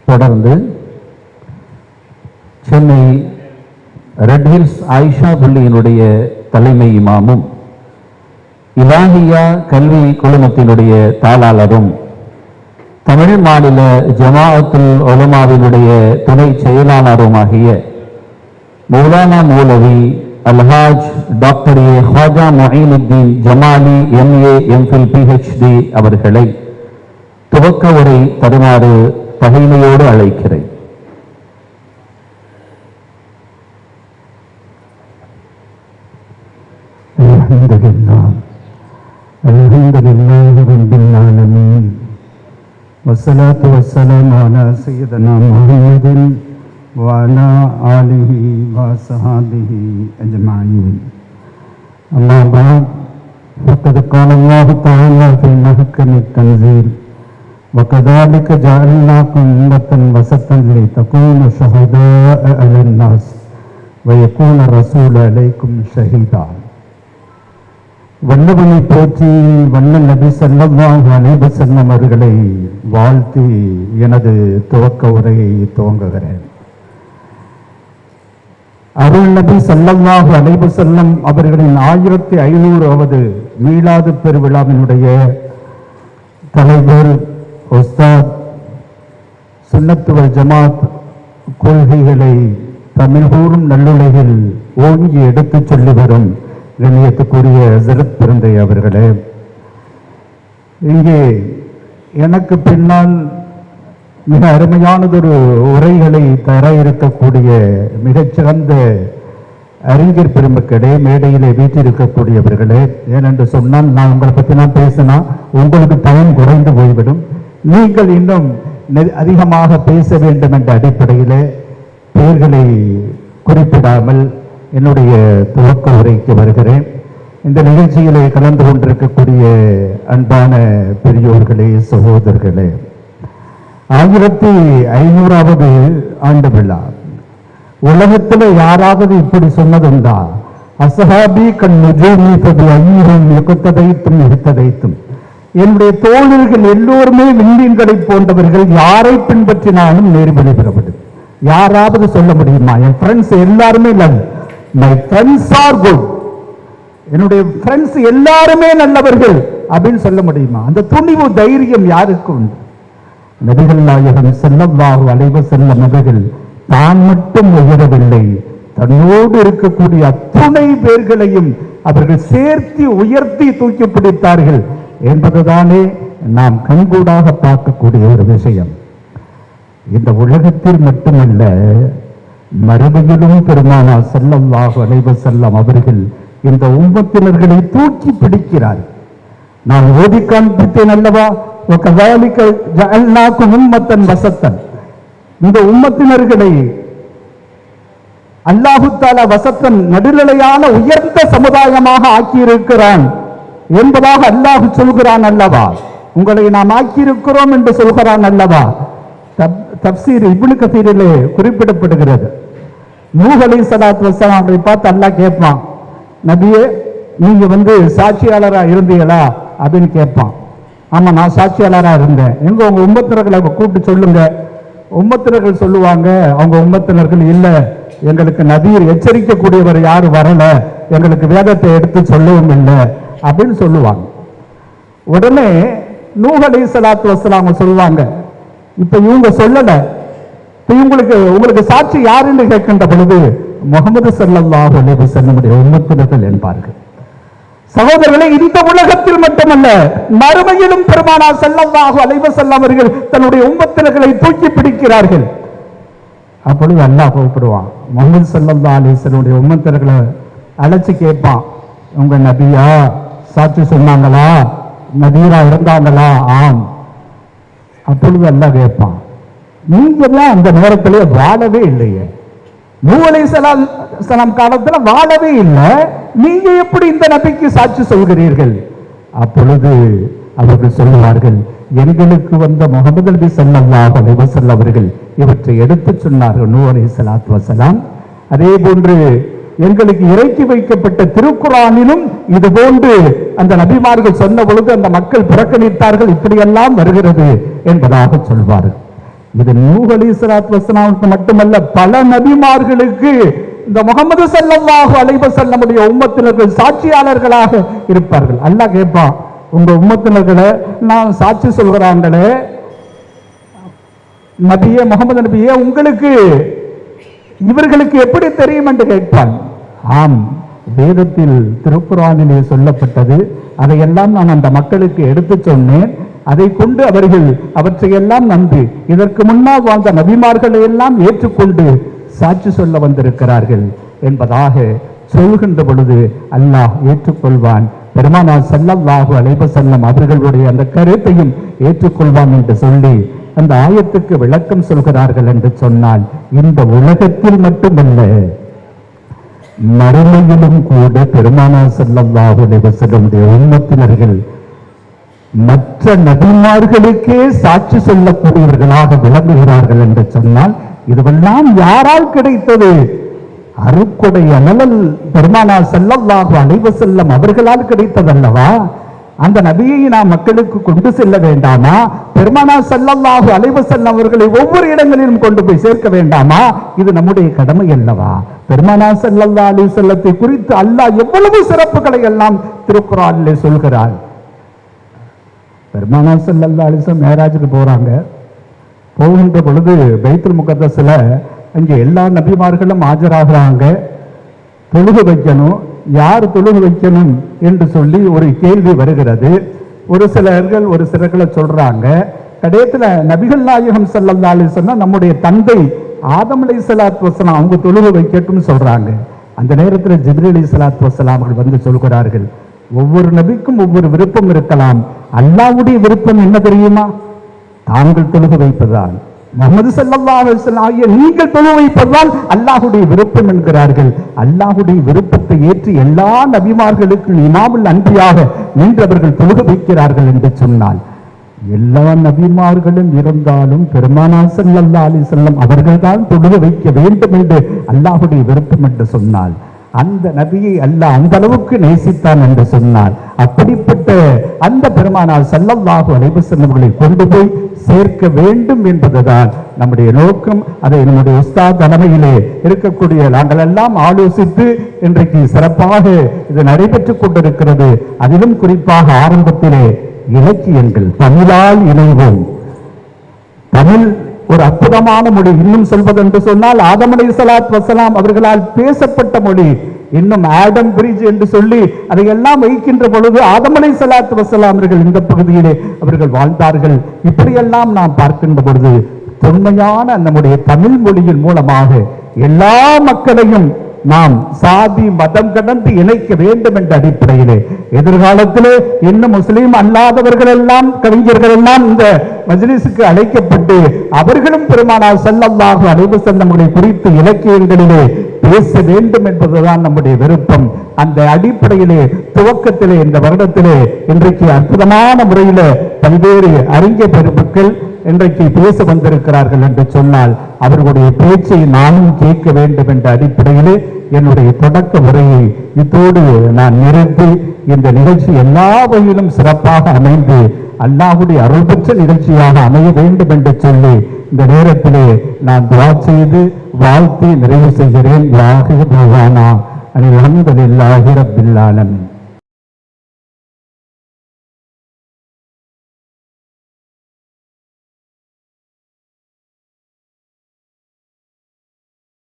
தொடர்ந்து Chennai red hills Ayesha பள்ளியினுடைய தலைமை இமாமும் இலாஹியா கல்வி குழுமத்தினுடைய தாளாளரும் தமிழ் மாநில ஜமாஅத்துல் உலமாவினுடைய துணை செயலாளருமாகிய மௌலானா மௌலவி அல்ஹாஜ் doctor A Haja Moinuddin Jamali MA MPhil PhD அவர்களை துவக்க உரை தருமாறு பகைமையோடு அழைக்கிறேன். அல்ஹம்துலில்லாஹி ரப்பில் ஆலமீன் வஸ்ஸலாத்து வஸ்ஸலாமு அலா சய்யிதினா முஹம்மதின் وعلى آله وصحبه أجمعين. أما بعد فقد قال الله تعالى في محكم التنزيل وكذلك جعلناكم أمة وسطا لتكونوا شهداء على الناس ويكون الرسول عليكم شهيدا. வல்லவனை போற்றி வல்லல் நபி ஸல்லல்லாஹு அலைஹி வஸல்லம் அவர்களை வாழ்த்தி எனது துவக்க உரையை துவங்குகிறேன். அருள் நபி ஸல்லல்லாஹு அலைஹி வஸல்லம் அவர்களின் 1500வது மீலாது பெருவிழாவினுடைய தலைவர் உஸ்தாத் சுன்னத் வல் ஜமாத் கொள்கைகளை தமிழ்கூறும் நல்லுலகில் ஓங்கி எடுத்துச் சொல்லி வரும் கண்ணியத்துக்குரிய ஹஸரத் பிறந்தை அவர்களே, இங்கே எனக்கு பின்னால் மிக அருமையானதொரு உரைகளை தர இருக்கக்கூடிய மிகச்சிறந்த அறிஞர் பெருமக்களே, மேடையிலே வீற்றிருக்கக்கூடியவர்களே, ஏனென்று சொன்னால் நான் உங்களை பற்றி நான் பேசினா உங்களுக்கு டைம் குறைந்து போய்விடும். நீங்கள் இன்னும் அதிகமாக பேச வேண்டும் என்ற அடிப்படையிலே பெயர்களை குறிப்பிடாமல் என்னுடைய துவக்க உரைக்கு வருகிறேன். இந்த நிகழ்ச்சியிலே கலந்து கொண்டிருக்கக்கூடிய அன்பான பெரியோர்களே, சகோதரர்களே, 1500வது ஆண்டு விழா. உலகத்தில் யாராவது இப்படி சொன்னதுண்டா? அஸ்ஹாபி கன் நுஜூமி ஃபபி அய்யிஹிம் யுக்ததைத்தும் யுக்ததைத்தும். என்னுடைய தோழர்கள் எல்லோருமே விண்மீன்களை போன்றவர்கள், யாரை பின்பற்றினாலும் நேர்வழி பெறப்படும். யாராவது சொல்ல முடியுமா? என் ஃப்ரெண்ட்ஸ் எல்லாருமே நல்ல, மை ஃப்ரெண்ட்ஸ் ஆர் குட், என்னுடைய ஃப்ரெண்ட்ஸ் எல்லாருமே நல்லவர்கள் அப்படின்னு சொல்ல முடியுமா? அந்த துணிவு தைரியம் யாருக்கு உண்டு? நபிகள் நாயகம் ஸல்லல்லாஹு அலைஹி வஸல்லம் அவர்கள் தான் மட்டும் உயரவில்லை, தன்னோடு இருக்கக்கூடிய அத்துணை பேர்களையும் அவர்கள் சேர்த்து உயர்த்தி தூக்கி பிடித்தார்கள் என்பதுதானே நாம் கண்கூடாக பார்க்கக்கூடிய ஒரு விஷயம். இந்த உலகத்தில் மட்டுமல்ல, மறுமையிலும் பெருமானார் ஸல்லல்லாஹு அலைஹி வஸல்லம் அவர்கள் இந்த உம்மத்தினர்களை தூக்கி பிடிக்கிறார். நான் ஓதி காண்பித்தேன் அல்லவா, وَكَذَلِكَ جَعَلْنَاكُمْ أُمَّةً وَسَطًا. இந்த உம்மத்தினர்களை அல்லாஹு தஆலா வசத்தன் நடுநிலையான உயர்ந்த சமுதாயமாக ஆக்கியிருக்கிறான் என்பதாக அல்லாஹ் சொல்கிறான் அல்லவா. உங்களை நாம் ஆக்கியிருக்கிறோம் என்று சொல்கிறான் அல்லவா. தப்சீர் இப்னு கதீரிலே குறிப்பிடப்படுகிறது. நூஹ் அலைஹிஸ்ஸலாத்து வஸ்ஸலாம் அவரை பார்த்து அல்லாஹ் கேட்பான், நபியே நீங்க சாட்சியாளராக இருந்தீங்களா அப்படின்னு கேட்பான். ஆமா, நான் சாட்சியாளராக இருந்தேன். எங்க உங்க உம்மத்தினர்களை கூப்பிட்டு சொல்லுங்க. உம்மத்தினர்கள் சொல்லுவாங்க, அவங்க உம்மத்தினர்கள் இல்ல, எங்களுக்கு நபீர் எச்சரிக்கக்கூடியவர் யாரும் வரல, எங்களுக்கு வேதத்தை எடுத்து சொல்லவும் இல்லை அப்படின்னு சொல்லுவாங்க. உடனே நூஹ் அலைஹிஸ்ஸலாத்து வஸ்ஸலாம் சொல்லுவாங்க, இப்ப இவங்க சொல்லல, உங்களுக்கு சாட்சி யாருன்னு கேட்கின்ற பொழுது முஹம்மது ஸல்லல்லாஹு அலைஹி வஸல்லம் உம்மத்தினர்கள் என்பார்கள். சகோதரர்களே, இந்த உலகத்தில் மட்டுமல்ல, மறுமையிலும் பெருமானார் ஸல்லல்லாஹு அலைஹி வஸல்லம் அவர்கள் தன்னுடைய உம்மத்தினர்களை தூக்கி பிடிக்கிறார்கள். அப்பொழுது அல்லாஹ் கூப்பிடுவான், முஹம்மது ஸல்லல்லாஹு அலைஹி வஸல்லம் உம்மத்தினர்களை அழைச்சு கேட்பான், உங்க நபியா சாட்சி சொன்னாங்களா, நபீரா இருந்தாங்களா? ஆம். அப்பொழுது அல்லாஹ் கேட்பான், நீங்கெல்லாம் அந்த நேரத்திலே வாழவே இல்லையே, நூஹ் அலைஹிஸ்ஸலாம் காலத்துல வாழவே இல்லை, நீங்க எப்படி இந்த நபிக்கு சாட்சி சொல்கிறீர்கள்? அப்பொழுது அவர்கள் சொல்லுவார்கள், எங்களுக்கு வந்த முஹம்மது நபி ஸல்லல்லாஹு அலைஹி வஸல்லம் அவர்கள் இவற்றை எடுத்து சொன்னார்கள் நூஹ் அலைஹிஸ்ஸலாத்து வஸ்ஸலாம். அதே போன்று எங்களுக்கு இறக்கி வைக்கப்பட்ட திருக்குர்ஆனிலும் இது போன்று அந்த நபிமார்கள் சொன்ன பொழுது அந்த மக்கள் புறக்கணித்தார்கள், இப்படியெல்லாம் வருகிறது என்பதாக சொல்வார்கள். இது நூஹ் அலைஹிஸ்ஸலாத்து வஸலாமுக்கு மட்டுமல்ல, பல நபிமார்களுக்கு இந்த முகமது ஸல்லல்லாஹு அலைஹி வஸல்லமுடைய உம்மத்தினர்கள் சாட்சியாளர்களாக இருப்பார்கள். அல்லாஹ் கேட்பான், உங்க உம்மத்தினர்களை நான் சாட்சி சொல்கிறாங்களே நபியே, முகமது நபியே, உங்களுக்கு இவர்களுக்கு எப்படி தெரியும் என்று கேட்பான். ஆம், வேதத்தில் திருக்குர்ஆனிலே சொல்லப்பட்டது, அதையெல்லாம் நான் அந்த மக்களுக்கு எடுத்து சொன்னேன். அதை கொண்டு அவர்கள் அவற்றையெல்லாம் நம்பி இதற்கு முன்னால் வாழ்ந்த நபிமார்களை எல்லாம் ஏற்றுக்கொண்டு சாட்சி சொல்ல வந்திருக்கிறார்கள் என்பதாக சொல்கின்ற பொழுது அல்லாஹ் ஏற்றுக்கொள்வான். பெருமானார் ஸல்லல்லாஹு அலைஹி வஸல்லம் அவர்களுடைய அந்த கருத்தையும் ஏற்றுக்கொள்வான் என்று சொல்லி அந்த ஆயத்துக்கு விளக்கம் சொல்கிறார்கள் என்று சொன்னால், இந்த உலகத்தில் மட்டுமல்ல மறுமையிலும் கூட பெருமானார் ஸல்லல்லாஹு அலைஹி வஸல்லமுடைய உம்மத்தினர்கள் மற்ற நபிமார்களுக்கே சாட்சி சொல்லக்கூடியவர்களாக விளங்குகிறார்கள் என்று சொன்னால், இதுவெல்லாம் யாரால் கிடைத்தது? அருட்கொடை அனலல் பெருமானார் ஸல்லல்லாஹு அலைஹி வஸல்லம் அவர்களால் கிடைத்ததல்லவா? அந்த நபியை நாம் மக்களுக்கு கொண்டு செல்ல வேண்டாமா? பெருமானார் ஸல்லல்லாஹு அலைஹி வஸல்லம் அவர்களை ஒவ்வொரு இடங்களிலும் கொண்டு போய் சேர்க்க வேண்டாமா? இது நம்முடைய கடமை அல்லவா? பெருமானார் ஸல்லல்லாஹு அலைஹி வஸல்லத்தை குறித்து அல்லாஹ் எவ்வளவு சிறப்புகளை எல்லாம் திருக்குர்ஆனிலே சொல்கிறார். பெருமானார் ஸல்லல்லாஹு அலைஹி வஸல்லம் மேராஜுக்கு போறாங்க. போகின்ற பொழுது பைத்துல் முகத்தஸ்ல அங்கே எல்லா நபிமார்களும் ஆஜராகிறாங்க. தொழுகு வைக்கணும், யார் தொழுகு வைக்கணும் என்று சொல்லி ஒரு கேள்வி வருகிறது. ஒரு சிலர்களை சொல்றாங்க. கடைசில நபிகள் நாயகம் ஸல்லல்லாஹு அலைஹி வஸல்லம் நம்முடைய தந்தை ஆதம் அலைஹிஸ்ஸலாத்து வஸலாம் அவங்க தொழுகு வைக்கட்டும் சொல்றாங்க. அந்த நேரத்தில் ஜிப்ரீல் அலைஹிஸ்ஸலாத்து வஸலாம் அவர்கள் வந்து சொல்கிறார்கள், ஒவ்வொரு நபிக்கும் ஒவ்வொரு விருப்பம் இருக்கலாம், அல்லாஹ்வுடைய விருப்பம் என்ன தெரியுமா? தாங்கள் தொழுகு வைப்பதுதான். முஹம்மது ஸல்லல்லாஹு அலைஹி வஸல்லம் ஆகிய நீங்கள் தொழுகு வைப்பதுதான் அல்லாஹ்வுடைய விருப்பம் என்கிறார்கள். அல்லாஹ்வுடைய விருப்பத்தை ஏற்று எல்லா நபிமார்களுக்கும் இமாமுல் அன்பியாக நின்றவர்கள் தொழுகு வைக்கிறார்கள் என்று சொன்னால், எல்லா நபிமார்களும் இருந்தாலும் பெருமானார் ஸல்லல்லாஹு அலைஹி வஸல்லம் அவர்கள்தான் தொழுகு வைக்க வேண்டும் என்று அல்லாஹ்வுடைய விருப்பம் என்று சொன்னால், அந்த நபியை அல்லாஹ் அந்த அளவுக்கு நேசித்தான் என்று சொன்னால், அப்படிப்பட்ட அந்த பெருமானார் ஸல்லல்லாஹு அலைஹி வஸல்லம் அவர்களை கொண்டு போய் சேர்க்க வேண்டும் என்பதுதான் நம்முடைய நோக்கம். அதை நம்முடைய உஸ்தாத் தலைமையிலே இருக்கக்கூடிய நாங்கள் எல்லாம் ஆலோசித்து இன்றைக்கு சிறப்பாக இது நடைபெற்றுக் கொண்டிருக்கிறது. அதிலும் குறிப்பாக ஆரம்பத்திலே இலக்கியங்கள் தமிழால் இணைவோம். தமிழ் ஒரு அற்புதமான மொழி. இன்னும் சொல்வதென்று சொன்னால், ஆதம் அலைஹிஸ்ஸலாத்து வஸலாம் அவர்களால் பேசப்பட்ட மொழி. இன்னும் ஆடம் பிரிட்ஜ் என்று சொல்லி அதையெல்லாம் வைக்கின்ற பொழுது ஆதம் அலைஹிஸ்ஸலாத்து வஸலாம் அவர்கள் இந்த பகுதியிலே அவர்கள் வாழ்ந்தார்கள். இப்படியெல்லாம் நாம் பார்க்கின்ற பொழுது தொன்மையான நம்முடைய தமிழ் மொழியின் மூலமாக எல்லா மக்களையும் நாம் சாதி மதம் கடந்து இணைக்க வேண்டும் என்ற அடிப்படையிலே எதிர்காலத்திலே இன்னும் முஸ்லீம் அல்லாதவர்கள் எல்லாம் கவிஞர்கள் எல்லாம் இந்த மஜ்லிஸுக்கு அழைக்கப்பட்டு அவர்களும் பெருமானார் ஸல்லல்லாஹு அலைஹி வஸல்லம் குறித்து இலக்கியங்களிலே பேச வேண்டும் என்பதுதான் நம்முடைய விருப்பம். அந்த அடிப்படையிலே துவக்கத்திலே இந்த வருடத்திலே இன்றைக்கு அற்புதமான முறையில பல்வேறு அறிஞர் பெருமக்கள் இன்றைக்கு பேச வந்திருக்கிறார்கள் என்று சொன்னால், அவர்களுடைய பேச்சை நானும் கேட்க வேண்டும் என்ற அடிப்படையிலே என்னுடைய தொடக்க உரையை இத்தோடு நான் நிறுத்தி, இந்த நிகழ்ச்சி எல்லா வகையிலும் சிறப்பாக அமைந்து அல்லாஹ்வுடைய அருள் பெற்ற நிகழ்ச்சியாக அமைய வேண்டும் என்று சொல்லி இந்த நேரத்திலே நான் துஆ செய்து வாழ்த்தி நிறைவு செய்கிறேன். அல்ஹம்துலில்லாஹி ரப்பில் ஆலமீன்.